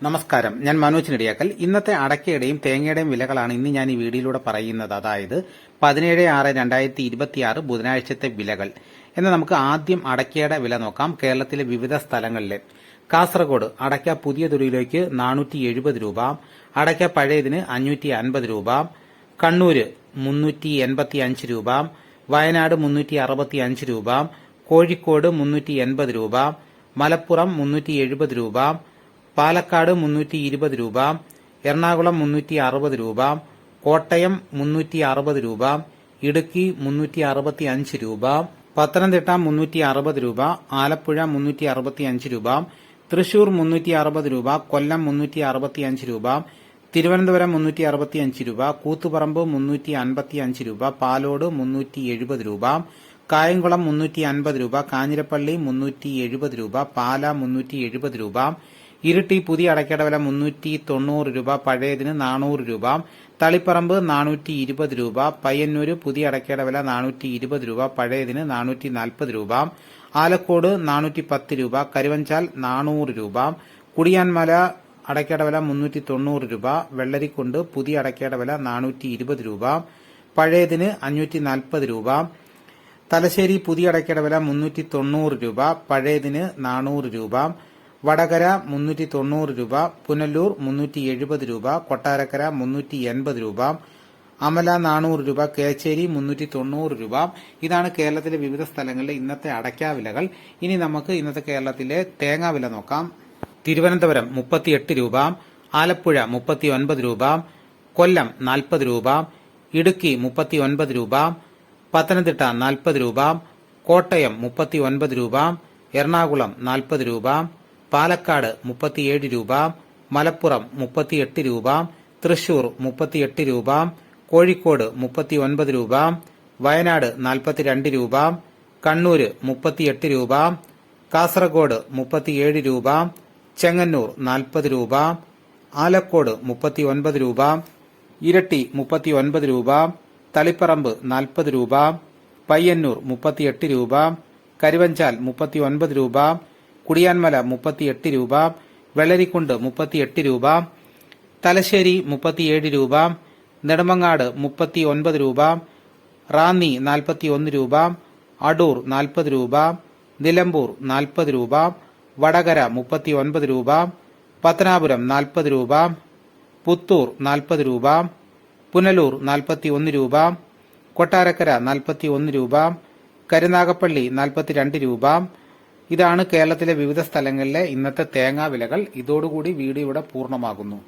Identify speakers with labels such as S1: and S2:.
S1: നമസ്കാരം, ഞാൻ മനോജ് നെടിയാക്കൽ. ഇന്നത്തെ അടക്കയുടെയും തേങ്ങയുടെയും വിലകളാണ് ഇന്ന് ഞാൻ ഈ വീഡിയോയിലൂടെ പറയുന്നത്. അതായത് 17/6/2026 ബുധനാഴ്ചത്തെ വിലകൾ. എന്നാൽ നമുക്ക് ആദ്യം അടക്കയുടെ വില നോക്കാം. കേരളത്തിലെ വിവിധ സ്ഥലങ്ങളിലെ കാസർഗോഡ് അടക്ക പുതിയ തുടിയിലേക്ക് 470 രൂപ, അടക്ക പഴയതിന് 550 രൂപ, കണ്ണൂര് 385 രൂപ, വയനാട് 365 രൂപ, കോഴിക്കോട് 380 രൂപ, മലപ്പുറം 370 രൂപ, പാലക്കാട് 320 രൂപ, എറണാകുളം 360 രൂപ, കോട്ടയം 360 രൂപ, ഇടുക്കി 365 രൂപ, പത്തനംതിട്ട 360 രൂപ, ആലപ്പുഴ 365 രൂപ, തൃശൂർ 360 രൂപ, കൊല്ലം 365 രൂപ, തിരുവനന്തപുരം 365 രൂപ, കൂത്തുപറമ്പ് 355 രൂപ, പാലോട് 370 രൂപ, കായംകുളം 350 രൂപ, കാഞ്ഞിരപ്പള്ളി 370 രൂപ, പാല 370 രൂപ, ഇരിട്ടി പുതിയ അടക്കയുടെ വില 390 രൂപ, പഴയതിന് 400 രൂപ, തളിപ്പറമ്പ് 420 രൂപ, പയ്യന്നൂര് പുതിയ അടക്കയുടെ വില 420 രൂപ, പഴയതിന് 440 രൂപ, ആലക്കോട് 410 രൂപ, കരുവഞ്ചാൽ 400 രൂപ, കുടിയാൻമല അടക്കയുടെ വില 390 രൂപ, വെള്ളരിക്കുണ്ട് പുതിയ അടക്കയുടെ വില 420 രൂപ, പഴയതിന് 540 രൂപ, തലശ്ശേരി പുതിയ അടക്കയുടെ വില 390 രൂപ, പഴയതിന് 400 രൂപ, വടകര 390 രൂപ, പുനലൂർ 370 രൂപ, കൊട്ടാരക്കര 380 രൂപ, അമല 400 രൂപ, കേച്ചേരി 390 രൂപ. ഇതാണ് കേരളത്തിലെ വിവിധ സ്ഥലങ്ങളിലെ ഇന്നത്തെ അടയ്ക്കാ വിലകൾ. ഇനി നമുക്ക് ഇന്നത്തെ കേരളത്തിലെ തേങ്ങാ വില നോക്കാം. തിരുവനന്തപുരം 38 രൂപ, ആലപ്പുഴ 39 രൂപ, കൊല്ലം 40 രൂപ, ഇടുക്കി 39 രൂപ, പത്തനംതിട്ട 40 രൂപ, കോട്ടയം 39 രൂപ, എറണാകുളം 40 രൂപ, പാലക്കാട് 37 രൂപ, മലപ്പുറം 38 രൂപ, തൃശൂർ 38 രൂപ, കോഴിക്കോട് 39 രൂപ, വയനാട് 42 രൂപ, കണ്ണൂര് 38 രൂപ, കാസർഗോഡ് 37 രൂപ, ചെങ്ങന്നൂർ 40 രൂപ, ആലക്കോട് 39 രൂപ, ഇരട്ടി 39 രൂപ, തളിപ്പറമ്പ് 40 രൂപ, പയ്യന്നൂർ 38 രൂപ, കരുവഞ്ചാൽ 39 രൂപ, കുടിയാൻമല 38 രൂപ, വെള്ളരിക്കുണ്ട് 38 രൂപ, തലശ്ശേരി 37 രൂപ, നെടുമങ്ങാട് 39 രൂപ, റാന്നി 41 രൂപ, അടൂർ 40 രൂപ, നിലമ്പൂർ 40 രൂപ, വടകര 39 രൂപ, പത്തനാപുരം 40 രൂപ, പുത്തൂർ 40 രൂപ, പുനലൂർ 41 രൂപ, കൊട്ടാരക്കര 41 രൂപ, കരുനാഗപ്പള്ളി 42 രൂപ. ഇതാണ് കേരളത്തിലെ വിവിധ സ്ഥലങ്ങളിലെ ഇന്നത്തെ തേങ്ങാ വിലകൾ. ഇതോടുകൂടി വീഡിയോ ഇവിടെ പൂർണ്ണമാകുന്നു.